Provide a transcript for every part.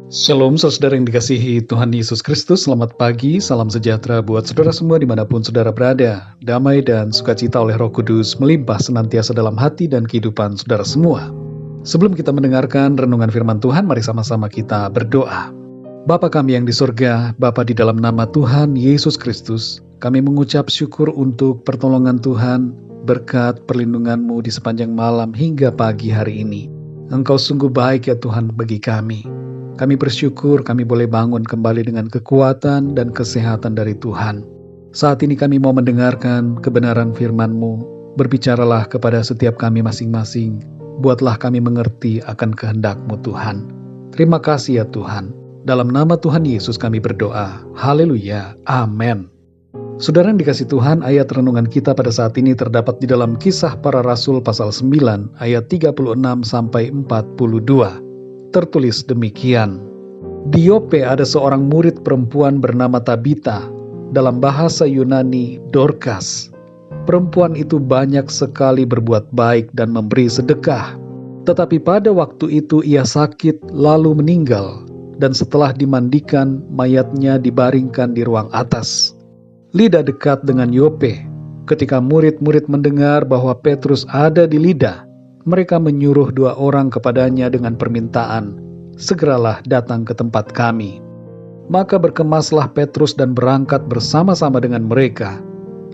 Shalom saudara yang dikasihi Tuhan Yesus Kristus, selamat pagi, salam sejahtera buat saudara semua dimanapun saudara berada. Damai dan sukacita oleh Roh Kudus melimpah senantiasa dalam hati dan kehidupan saudara semua. Sebelum kita mendengarkan renungan firman Tuhan, mari sama-sama kita berdoa. Bapa kami yang di surga, Bapa di dalam nama Tuhan Yesus Kristus, kami mengucap syukur untuk pertolongan Tuhan, berkat perlindungan-Mu di sepanjang malam hingga pagi hari ini. Engkau sungguh baik ya Tuhan bagi kami. Kami bersyukur kami boleh bangun kembali dengan kekuatan dan kesehatan dari Tuhan. Saat ini kami mau mendengarkan kebenaran firman-Mu. Berbicaralah kepada setiap kami masing-masing. Buatlah kami mengerti akan kehendak-Mu Tuhan. Terima kasih ya Tuhan. Dalam nama Tuhan Yesus kami berdoa. Haleluya. Amin. Saudara yang dikasih Tuhan, ayat renungan kita pada saat ini terdapat di dalam Kisah Para Rasul pasal 9 ayat 36 sampai 42. Tertulis demikian. Di Yope ada seorang murid perempuan bernama Tabita, dalam bahasa Yunani Dorcas. Perempuan itu banyak sekali berbuat baik dan memberi sedekah. Tetapi pada waktu itu ia sakit lalu meninggal, dan setelah dimandikan mayatnya dibaringkan di ruang atas. Lida dekat dengan Yope. Ketika murid-murid mendengar bahwa Petrus ada di Lida, mereka menyuruh 2 orang kepadanya dengan permintaan, "Segeralah datang ke tempat kami." Maka berkemaslah Petrus dan berangkat bersama-sama dengan mereka.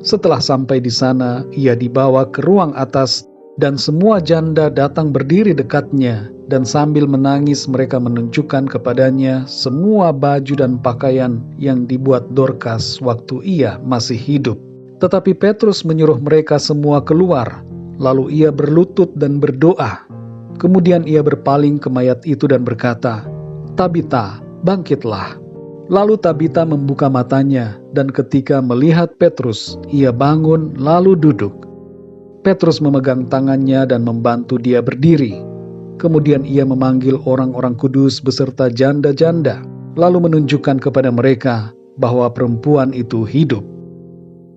Setelah sampai di sana, ia dibawa ke ruang atas, dan semua janda datang berdiri dekatnya, dan sambil menangis mereka menunjukkan kepadanya semua baju dan pakaian yang dibuat Dorcas waktu ia masih hidup. Tetapi Petrus menyuruh mereka semua keluar. Lalu ia berlutut dan berdoa. Kemudian ia berpaling ke mayat itu dan berkata, "Tabita, bangkitlah." Lalu Tabita membuka matanya, dan ketika melihat Petrus, ia bangun lalu duduk. Petrus memegang tangannya dan membantu dia berdiri. Kemudian ia memanggil orang-orang kudus beserta janda-janda, lalu menunjukkan kepada mereka bahwa perempuan itu hidup.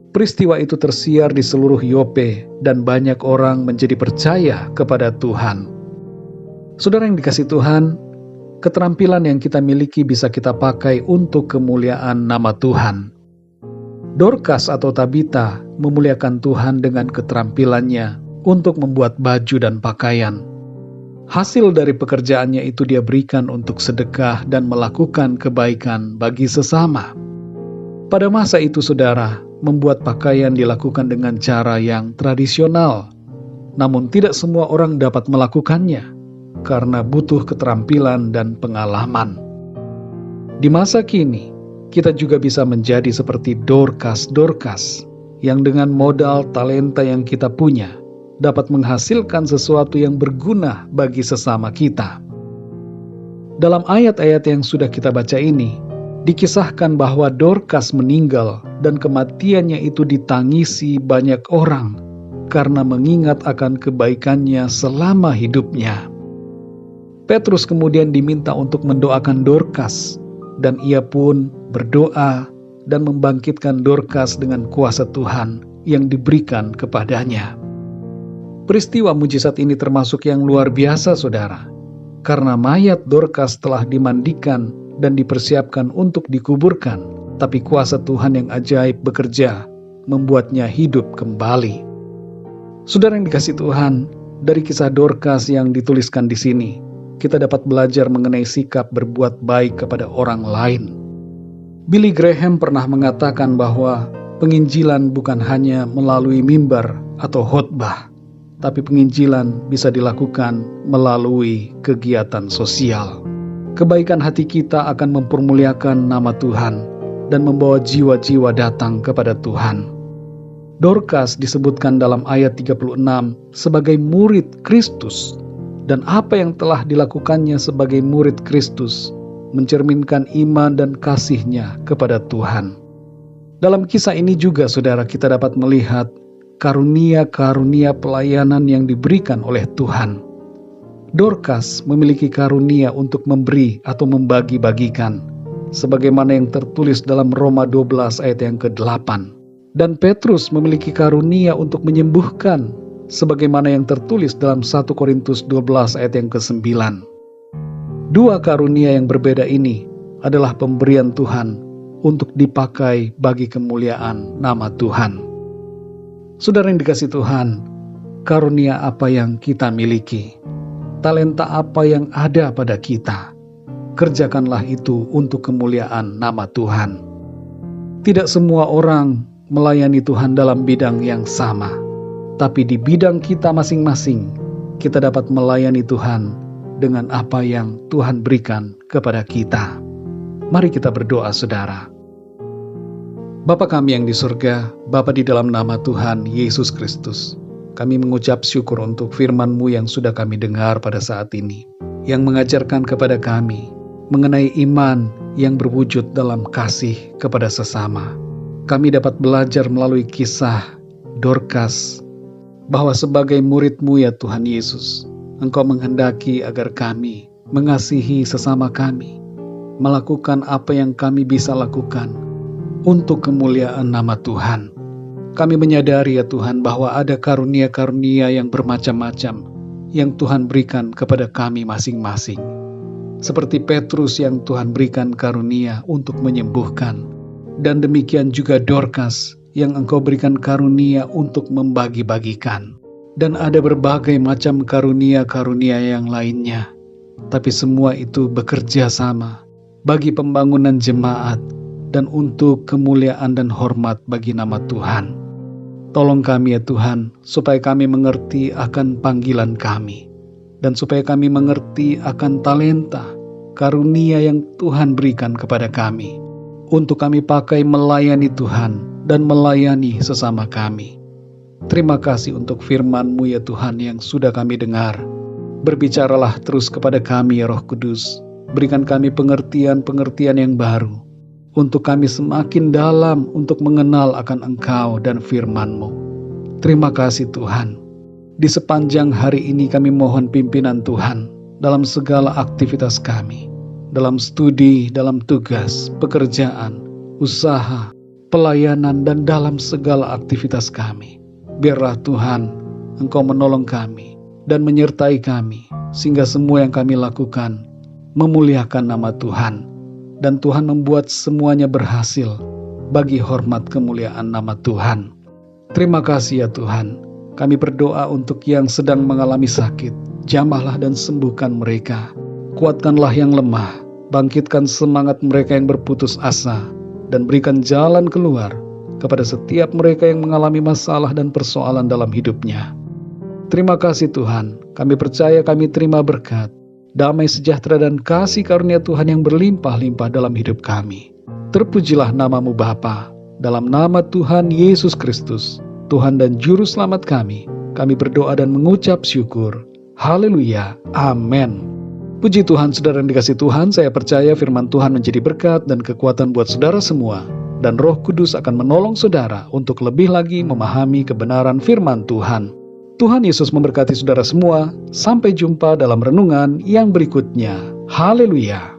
Peristiwa itu tersiar di seluruh Yope, dan banyak orang menjadi percaya kepada Tuhan. Saudara yang dikasih Tuhan, keterampilan yang kita miliki bisa kita pakai untuk kemuliaan nama Tuhan. Dorcas atau Tabita memuliakan Tuhan dengan keterampilannya untuk membuat baju dan pakaian. Hasil dari pekerjaannya itu dia berikan untuk sedekah dan melakukan kebaikan bagi sesama. Pada masa itu saudara, membuat pakaian dilakukan dengan cara yang tradisional. Namun tidak semua orang dapat melakukannya, karena butuh keterampilan dan pengalaman. Di masa kini, kita juga bisa menjadi seperti Dorcas yang dengan modal talenta yang kita punya, dapat menghasilkan sesuatu yang berguna bagi sesama kita. Dalam ayat-ayat yang sudah kita baca ini, dikisahkan bahwa Dorcas meninggal dan kematiannya itu ditangisi banyak orang karena mengingat akan kebaikannya selama hidupnya. Petrus kemudian diminta untuk mendoakan Dorcas, dan ia pun berdoa dan membangkitkan Dorcas dengan kuasa Tuhan yang diberikan kepadanya. Peristiwa mujizat ini termasuk yang luar biasa saudara, karena mayat Dorcas telah dimandikan dan dipersiapkan untuk dikuburkan, tapi kuasa Tuhan yang ajaib bekerja, membuatnya hidup kembali. Saudara yang dikasih Tuhan, dari kisah Dorcas yang dituliskan di sini, kita dapat belajar mengenai sikap berbuat baik kepada orang lain. Billy Graham pernah mengatakan bahwa penginjilan bukan hanya melalui mimbar atau khotbah, tapi penginjilan bisa dilakukan melalui kegiatan sosial. Kebaikan hati kita akan mempermuliakan nama Tuhan dan membawa jiwa-jiwa datang kepada Tuhan. Dorcas disebutkan dalam ayat 36 sebagai murid Kristus, dan apa yang telah dilakukannya sebagai murid Kristus mencerminkan iman dan kasihnya kepada Tuhan. Dalam kisah ini juga saudara kita dapat melihat karunia-karunia pelayanan yang diberikan oleh Tuhan. Dorcas memiliki karunia untuk memberi atau membagi-bagikan, sebagaimana yang tertulis dalam Roma 12 ayat yang ke-8. Dan Petrus memiliki karunia untuk menyembuhkan, sebagaimana yang tertulis dalam 1 Korintus 12 ayat yang ke-9. Dua karunia yang berbeda ini adalah pemberian Tuhan untuk dipakai bagi kemuliaan nama Tuhan. Saudara yang dikasihi Tuhan, karunia apa yang kita miliki, talenta apa yang ada pada kita, kerjakanlah itu untuk kemuliaan nama Tuhan. Tidak semua orang melayani Tuhan dalam bidang yang sama, tapi di bidang kita masing-masing, kita dapat melayani Tuhan dengan apa yang Tuhan berikan kepada kita. Mari kita berdoa, saudara. Bapa kami yang di surga, Bapa di dalam nama Tuhan Yesus Kristus, kami mengucap syukur untuk firman-Mu yang sudah kami dengar pada saat ini, yang mengajarkan kepada kami mengenai iman yang berwujud dalam kasih kepada sesama. Kami dapat belajar melalui kisah Dorcas, bahwa sebagai murid-Mu ya Tuhan Yesus, Engkau menghendaki agar kami mengasihi sesama kami, melakukan apa yang kami bisa lakukan untuk kemuliaan nama Tuhan. Kami menyadari ya Tuhan bahwa ada karunia-karunia yang bermacam-macam yang Tuhan berikan kepada kami masing-masing. Seperti Petrus yang Tuhan berikan karunia untuk menyembuhkan, dan demikian juga Dorcas yang Engkau berikan karunia untuk membagi-bagikan. Dan ada berbagai macam karunia-karunia yang lainnya. Tapi semua itu bekerja sama bagi pembangunan jemaat dan untuk kemuliaan dan hormat bagi nama Tuhan. Tolong kami ya Tuhan, supaya kami mengerti akan panggilan kami. Dan supaya kami mengerti akan talenta, karunia yang Tuhan berikan kepada kami. Untuk kami pakai melayani Tuhan dan melayani sesama kami. Terima kasih untuk firman-Mu ya Tuhan yang sudah kami dengar. Berbicaralah terus kepada kami ya Roh Kudus. Berikan kami pengertian-pengertian yang baru, untuk kami semakin dalam untuk mengenal akan Engkau dan firman-Mu. Terima kasih Tuhan. Di sepanjang hari ini kami mohon pimpinan Tuhan dalam segala aktivitas kami, dalam studi, dalam tugas, pekerjaan, usaha, pelayanan, dan dalam segala aktivitas kami. Biarlah Tuhan, Engkau menolong kami dan menyertai kami, sehingga semua yang kami lakukan memuliakan nama Tuhan, dan Tuhan membuat semuanya berhasil bagi hormat kemuliaan nama Tuhan. Terima kasih ya Tuhan. Kami berdoa untuk yang sedang mengalami sakit, jamahlah dan sembuhkan mereka. Kuatkanlah yang lemah, bangkitkan semangat mereka yang berputus asa, dan berikan jalan keluar kepada setiap mereka yang mengalami masalah dan persoalan dalam hidupnya. Terima kasih Tuhan, kami percaya kami terima berkat, damai sejahtera dan kasih karunia Tuhan yang berlimpah-limpah dalam hidup kami. Terpujilah nama-Mu Bapa, dalam nama Tuhan Yesus Kristus, Tuhan dan Juru Selamat kami berdoa dan mengucap syukur. Haleluya, amin. Puji Tuhan, saudara yang dikasihi Tuhan, saya percaya firman Tuhan menjadi berkat dan kekuatan buat saudara semua. Dan Roh Kudus akan menolong saudara untuk lebih lagi memahami kebenaran firman Tuhan. Tuhan Yesus memberkati saudara semua. Sampai jumpa dalam renungan yang berikutnya. Haleluya.